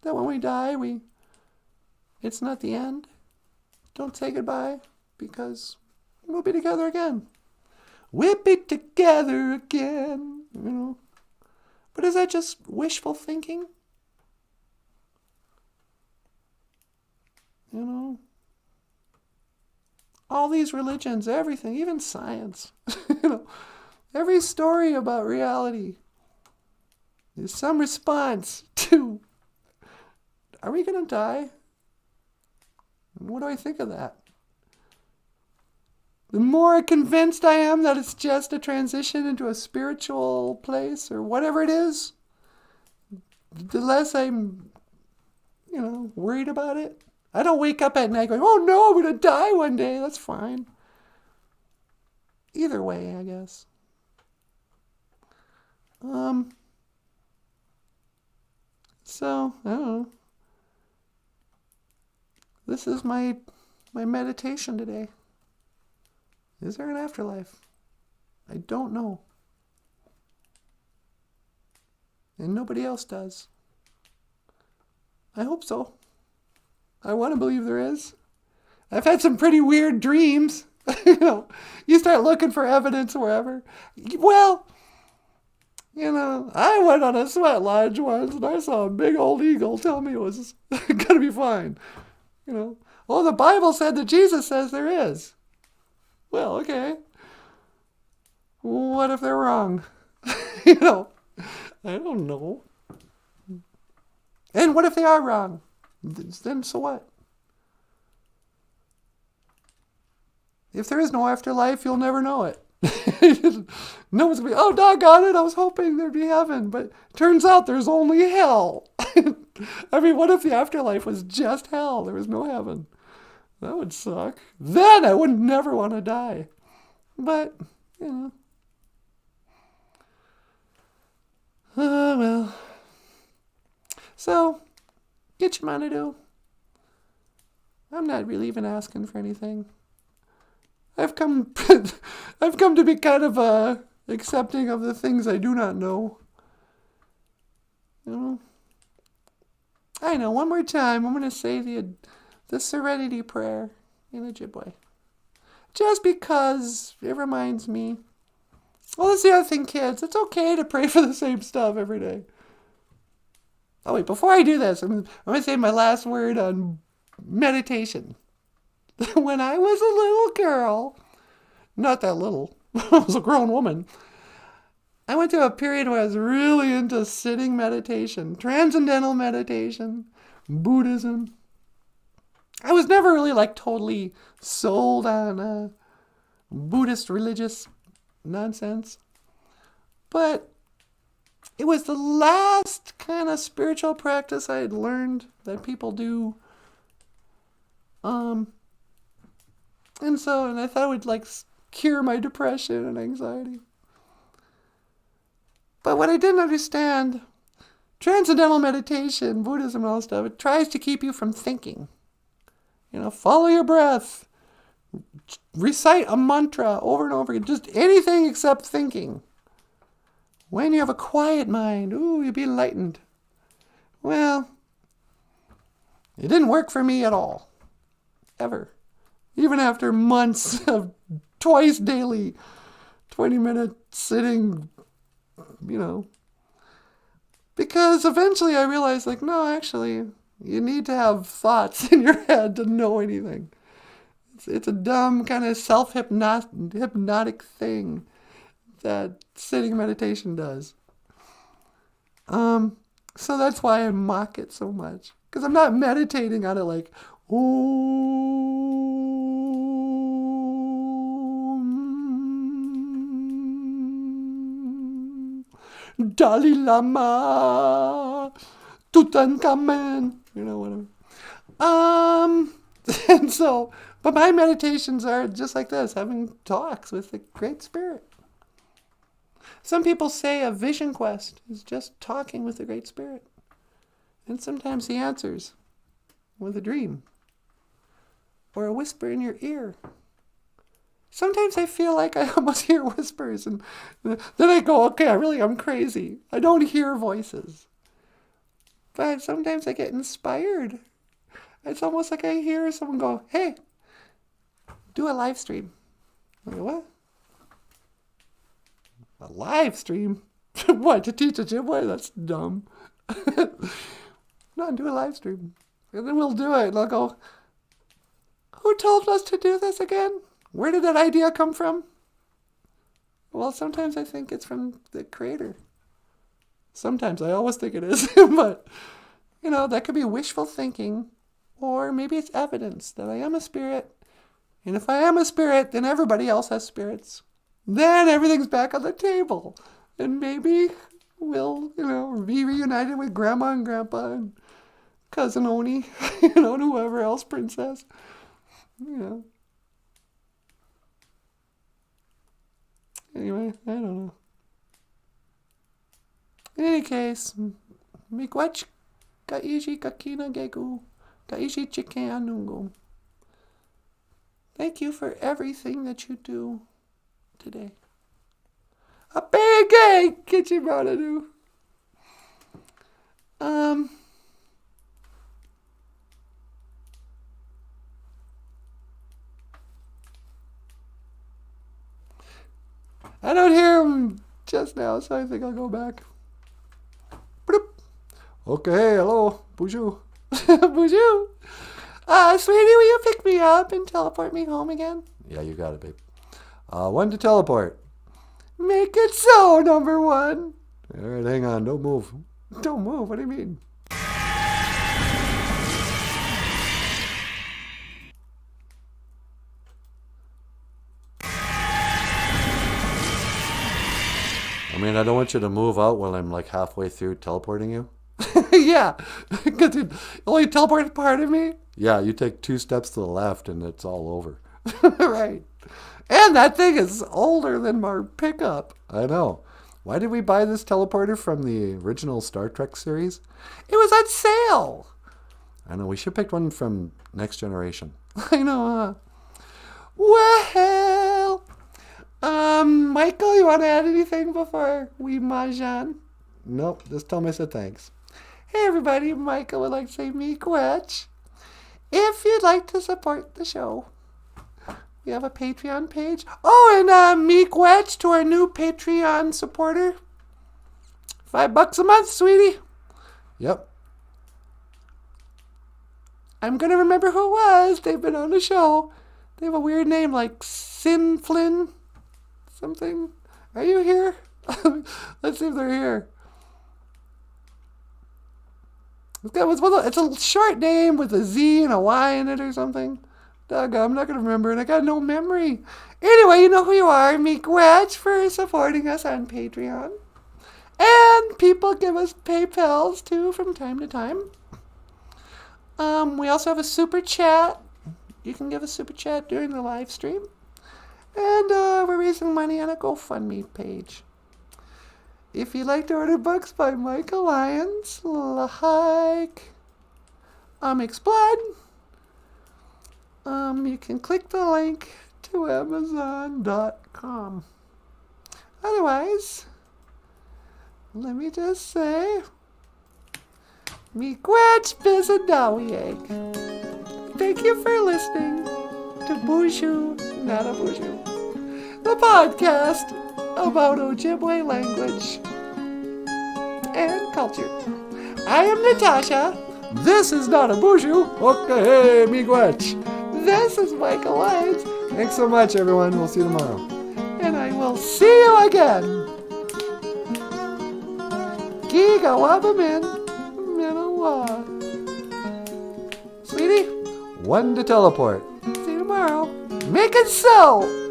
that when we die, it's not the end. Don't say goodbye because we'll be together again. We'll be together again, But is that just wishful thinking? All these religions, everything, even science, every story about reality is some response to, are we going to die? And what do I think of that? The more convinced I am that it's just a transition into a spiritual place or whatever it is, the less I'm, worried about it. I don't wake up at night going, oh no, I'm going to die one day. That's fine. Either way, I guess. So, I don't know. This is my meditation today. Is there an afterlife? I don't know. And nobody else does. I hope so. I want to believe there is. I've had some pretty weird dreams. You start looking for evidence wherever. Well, I went on a sweat lodge once and I saw a big old eagle tell me it was going to be fine. Oh, the Bible said that Jesus says there is. Well, okay. What if they're wrong? I don't know. And what if they are wrong? Then so what? If there is no afterlife, you'll never know it. No one's going to be, oh, doggone it, I was hoping there'd be heaven. But turns out there's only hell. I mean, what if the afterlife was just hell? There was no heaven. That would suck. Then I would never want to die. But, Oh, well. So, get your money do. I'm not really even asking for anything. I've come to be kind of accepting of the things I do not know. I know, one more time, I'm going to say the Serenity Prayer in Ojibwe. Just because it reminds me. Well, that's the other thing, kids. It's okay to pray for the same stuff every day. Oh, wait, before I do this, I'm going to say my last word on meditation. When I was a little girl, not that little, I was a grown woman, I went through a period where I was really into sitting meditation, transcendental meditation, Buddhism. I was never really totally sold on Buddhist religious nonsense. But it was the last kind of spiritual practice I had learned that people do. And I thought it would cure my depression and anxiety. But what I didn't understand, transcendental meditation, Buddhism and all that stuff, it tries to keep you from thinking. Follow your breath. Recite a mantra over and over again. Just anything except thinking. When you have a quiet mind, you'll be enlightened. Well, it didn't work for me at all. Ever. Even after months of twice daily, 20-minute sitting, Because eventually I realized, like, no, actually, you need to have thoughts in your head to know anything. It's a dumb kind of self-hypnotic thing that sitting meditation does. So that's why I mock it so much. Because I'm not meditating on it like, Dalai Lama, Tutankhamen, whatever. And so, but my meditations are just like this, having talks with the Great Spirit. Some people say a vision quest is just talking with the Great Spirit. And sometimes he answers with a dream or a whisper in your ear. Sometimes I feel like I almost hear whispers, and then I go, okay, I'm crazy. I don't hear voices. But sometimes I get inspired. It's almost like I hear someone go, hey, do a live stream. I go, what? A live stream? What, to teach Ojibwe? That's dumb. No, do a live stream. And then we'll do it. And I'll go, who told us to do this again? Where did that idea come from? Well, sometimes I think it's from the Creator. Sometimes I always think it is. But, that could be wishful thinking. Or maybe it's evidence that I am a spirit. And if I am a spirit, then everybody else has spirits. Then everything's back on the table. And maybe we'll, be reunited with Grandma and Grandpa and Cousin Oni, and whoever else, Princess. Anyway, I don't know. In any case, miigwech kaishi kakina gegu, kaishi chikanungo. Thank you for everything that you do today. A big egg, Kichimanadu. I don't hear him just now, so I think I'll go back. Bloop. Okay, hello, BOOZHOO. BOOZHOO. Sweetie, will you pick me up and teleport me home again? Yeah, you got it, babe. One to teleport. Make it so, number one. All right, hang on, don't move. Don't move, what do you mean? I don't want you to move out while I'm like halfway through teleporting you. Yeah, because it only teleported part of me. Yeah, you take 2 steps to the left and it's all over. Right. And that thing is older than our pickup. I know. Why did we buy this teleporter from the original Star Trek series? It was on sale. I know, we should pick one from Next Generation. I know, huh? Well, Michael, you want to add anything before we mahjong? Nope, just tell me I said thanks. Hey everybody, Michael would like to say miigwech. If you'd like to support the show, we have a Patreon page. Oh, and miigwech to our new Patreon supporter. $5 a month, sweetie. Yep. I'm going to remember who it was. They've been on the show. They have a weird name like Sin Flynn something. Are you here? Let's see if they're here. It's a short name with a Z and a Y in it or something. Doggone, I'm not going to remember it. I got no memory. Anyway, you know who you are. miigwech for supporting us on Patreon. And people give us PayPals too from time to time. We also have a super chat. You can give a super chat during the live stream. And we're raising money on a GoFundMe page. If you'd like to order books by Michael Lyons, like Onyx Blood, you can click the link to Amazon.com. Otherwise, let me just say, miigwech bizadawieg. Thank you for listening to BOOZHOO NANABOOZHOO, the podcast about Ojibwe language and culture. I am Natasha. This is Nanaboozhoo. Okay, miigwech. This is Michael Lyons. Thanks so much, everyone. We'll see you tomorrow. And I will see you again. Giga Wabamin. Minawa. Sweetie, One to teleport. see you tomorrow. Make it so.